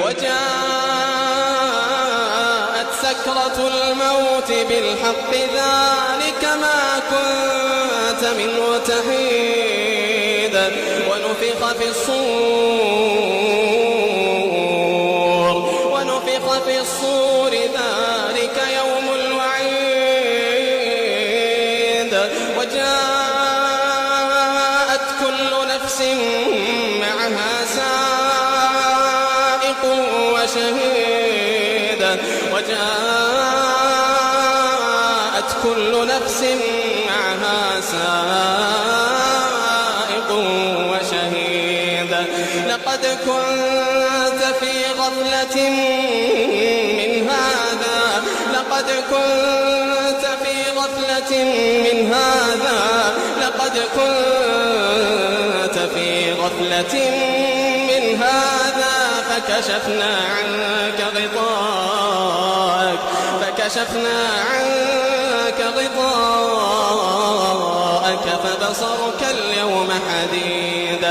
وجاءت سكرة الموت بالحق ذلك ما كنت منه تحيد ونفخ في الصور ذلك يوم الوعيد وجاءت كل نفس معها سائق وشهيد وجاءت كل نفس معها سائق وشهيد لقد كنت في غفلة من هذا لقد كنت في غفلة من هذا لقد كنت في غفلة من هذا فكشفنا عنك غطاءك فبصرك اليوم حديد